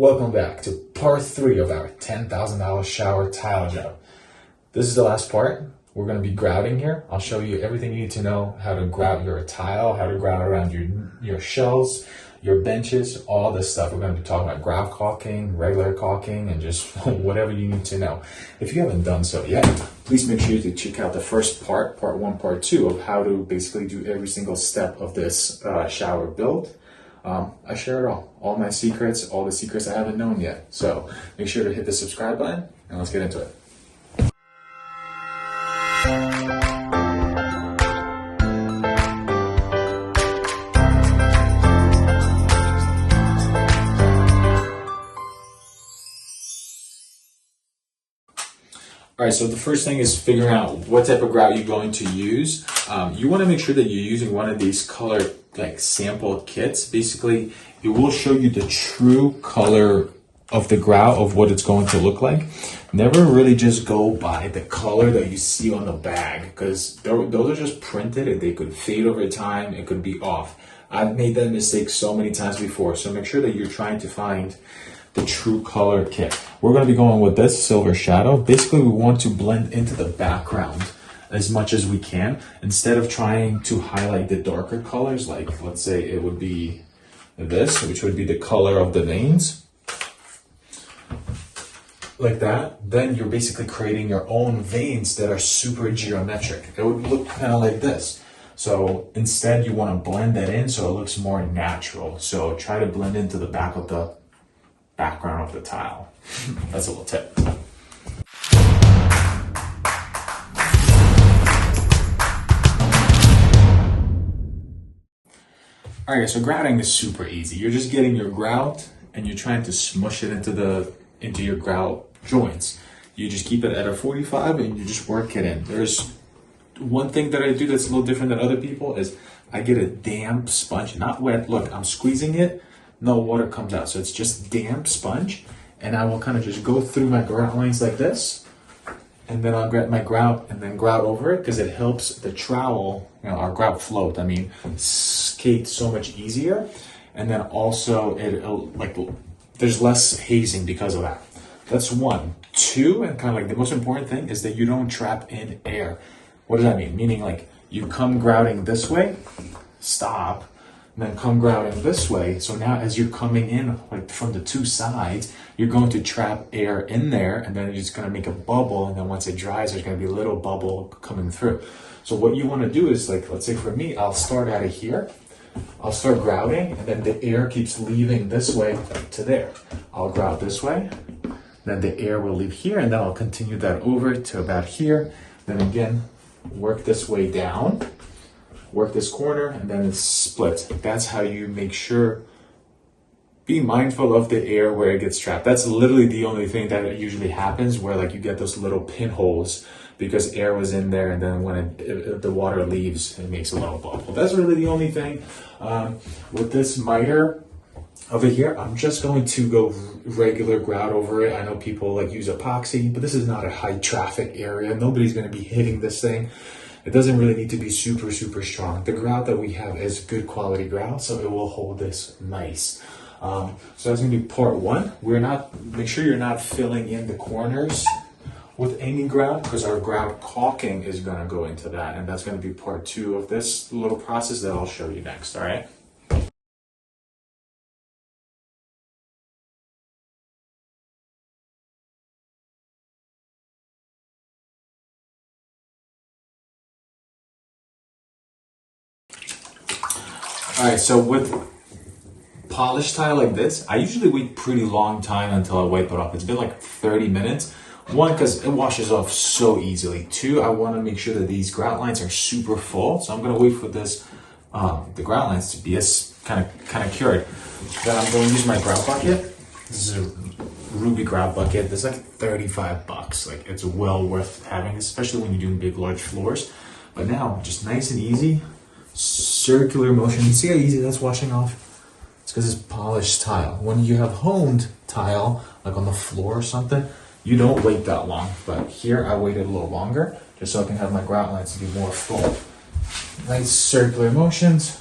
Welcome back to part 3 of our $10,000 shower tile job. This is the last part. We're going to be grouting here. I'll show you everything you need to know, how to grout your tile, how to grout around your shelves, your benches, all this stuff. We're going to be talking about grout caulking, regular caulking, and just whatever you need to know. If you haven't done so yet, please make sure to check out the first part 1, part 2 of how to basically do every single step of this shower build. I share it all my secrets, all the secrets I haven't known yet. So make sure to hit the subscribe button and let's get into it. All right, so the first thing is figuring out what type of grout you're going to use. You want to make sure that you're using one of these color sample kits. Basically, it will show you the true color of the grout of what it's going to look like. Never really just go by the color that you see on the bag, because those are just printed and they could fade over time. It could be off. I've made that mistake so many times before, so make sure that you're trying to find the true color kit. We're going to be going with this silver shadow. Basically, we want to blend into the background as much as we can, instead of trying to highlight the darker colors, like let's say it would be this, which would be the color of the veins, like that. Then you're basically creating your own veins that are super geometric. It would look kind of like this. So instead, you want to blend that in so it looks more natural. So try to blend into the back of the background of the tile. That's a little tip. Alright, so grouting is super easy. You're just getting your grout and you're trying to smush it into your grout joints. You just keep it at a 45 and you just work it in. There's one thing that I do that's a little different than other people is I get a damp sponge, not wet. Look, I'm squeezing it, no water comes out. So it's just damp sponge, and I will kind of just go through my grout lines like this, and then I'll grab my grout and then grout over it, because it helps the trowel, our grout float, skate so much easier. And then also there's less hazing because of that. That's 1. 2, and kind of the most important thing is that you don't trap in air. What does that mean? Meaning you come grouting this way, stop, and then come grouting this way. So now as you're coming in from the 2 sides, you're going to trap air in there, and then you're just going to make a bubble, and then once it dries, there's going to be a little bubble coming through. So what you want to do is, let's say for me, I'll start out of here, I'll start grouting, and then the air keeps leaving this way to there. I'll grout this way, then the air will leave here, and then I'll continue that over to about here. Then again, work this way down, work this corner, and then it's split. That's how you make sure. Be mindful of the air where it gets trapped. That's literally the only thing that usually happens, where you get those little pinholes because air was in there, and then when the water leaves, it makes a little bubble. That's really the only thing. With this miter over here, I'm just going to go regular grout over it. I know people use epoxy, but this is not a high traffic area. Nobody's going to be hitting this thing. It doesn't really need to be super, super strong. The grout that we have is good quality grout, so it will hold this nice. So that's going to be part 1. Make sure you're not filling in the corners with any grout, because our grout caulking is going to go into that, and that's going to be part 2 of this little process that I'll show you next. All right. All right, so with polished tile like this, I usually wait pretty long time until I wipe it off. It's been 30 minutes. 1, because it washes off so easily. 2, I want to make sure that these grout lines are super full. So I'm going to wait for this, the grout lines to be as kind of cured. Then I'm going to use my grout bucket. This is a Ruby grout bucket. This is $35. It's well worth having, especially when you're doing big, large floors. But now, just nice and easy, circular motion. You see how easy that's washing off? It's because it's polished tile. When you have honed tile, on the floor or something, you don't wait that long. But here I waited a little longer, just so I can have my grout lines to be more full. Nice circular motions.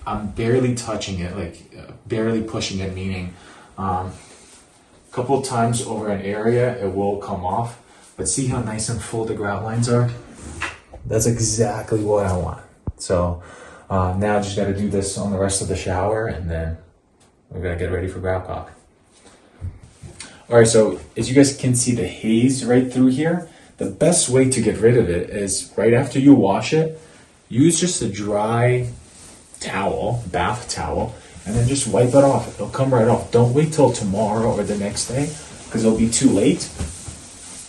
I'm barely touching it, like barely pushing it, meaning a couple times over an area it will come off. But see how nice and full the grout lines are? That's exactly what I want. So now I just got to do this on the rest of the shower, and then we're gonna get ready for Grout Caulk. All right, so as you guys can see the haze right through here, the best way to get rid of it is right after you wash it, use just a dry towel, bath towel, and then just wipe it off. It'll come right off. Don't wait till tomorrow or the next day, because it'll be too late.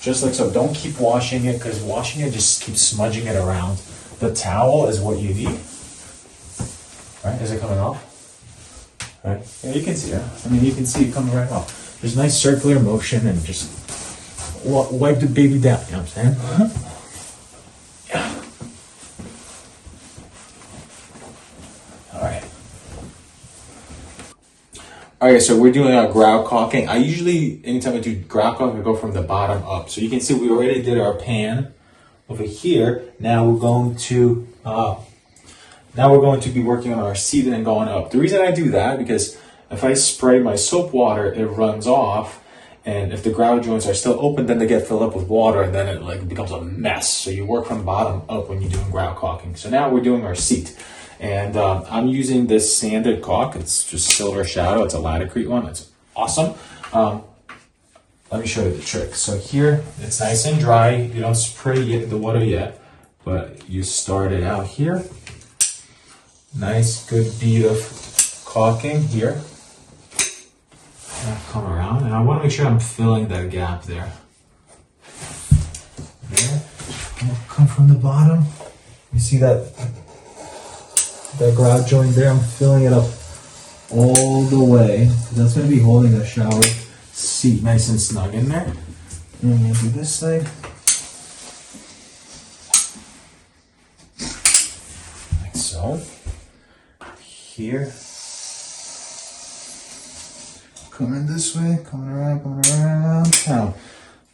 Just like so. Don't keep washing it, because washing it just keeps smudging it around. The towel is what you need. Right? Is it coming off? Right? Yeah, you can see it. I mean, you can see it coming right off. There's nice circular motion, and just wipe the baby down. You know what I'm saying? Yeah. All right. All right, so we're doing our grout caulking. I usually, anytime I do grout caulk, I go from the bottom up. So you can see we already did our pan over here. Now we're going to be working on our seat and going up. The reason I do that, because if I spray my soap water, it runs off, and if the grout joints are still open, then they get filled up with water, and then it like becomes a mess. So you work from bottom up when you're doing grout caulking. So now we're doing our seat, and I'm using this sanded caulk. It's just Silver Shadow. It's a Laticrete one. It's awesome. Let me show you the trick. So here, it's nice and dry. You don't spray the water yet, but you start it out here. Nice, good bead of caulking here. I'll come around, and I want to make sure I'm filling that gap there. There. I'll come from the bottom. You see that grout joint there? I'm filling it up all the way. That's going to be holding the shower seat nice and snug in there. And I'm going to do this thing. Like so. Here. Coming this way, coming around, down.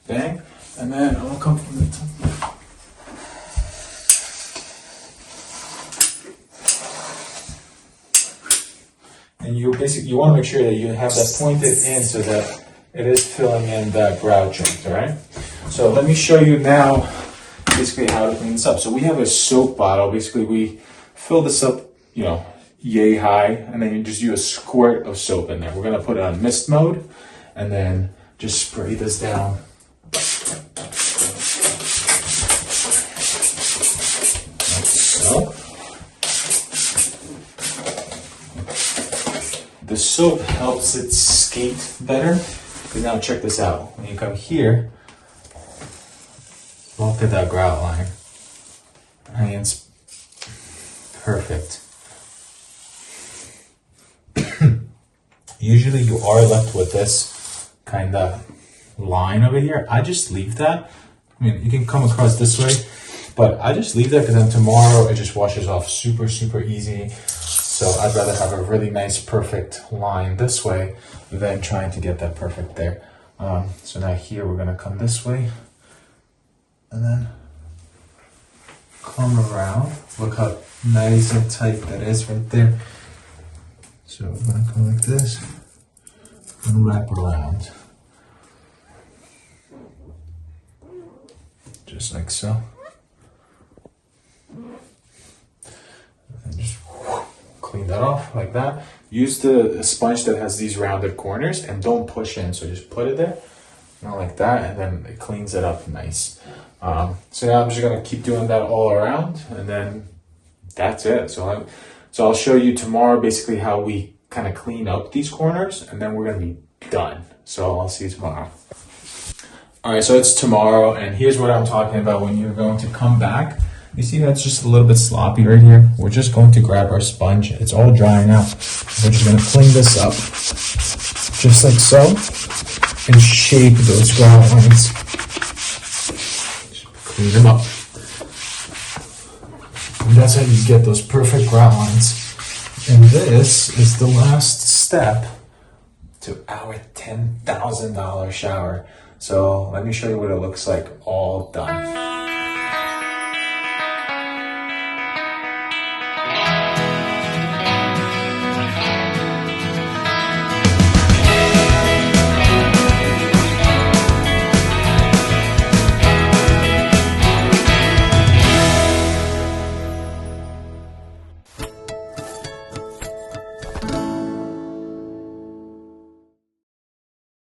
Bang. And then I'll come from the top. And you want to make sure that you have that pointed in so that it is filling in that grout joint, all right? So let me show you now basically how to clean this up. So we have a soap bottle. Basically we fill this up, yay high, and then you just use a squirt of soap in there. We're gonna put it on mist mode, and then just spray this down. Like so. The soap helps it skate better. Because now check this out. When you come here, look at that grout line. And it's perfect. Usually you are left with this kind of line over here. I just leave that. I mean, you can come across this way, but I just leave that because then tomorrow it just washes off super, super easy. So I'd rather have a really nice, perfect line this way than trying to get that perfect there. So now here we're gonna come this way and then come around. Look how nice and tight that is right there. So we're gonna go like this and wrap around. Just like so. And just clean that off like that. Use the sponge that has these rounded corners and don't push in. So just put it there, like that, and then it cleans it up nice. So now I'm just gonna keep doing that all around, and then that's it. So I'll show you tomorrow basically how we kind of clean up these corners, and then we're gonna be done. So I'll see you tomorrow. All right, so it's tomorrow, and here's what I'm talking about when you're going to come back. You see that's just a little bit sloppy right here. We're just going to grab our sponge. It's all dry now. We're just gonna clean this up, just like so, and shape those grout lines. Just clean them up. And that's how you get those perfect grout lines. And this is the last step to our $10,000 shower. So let me show you what it looks like all done.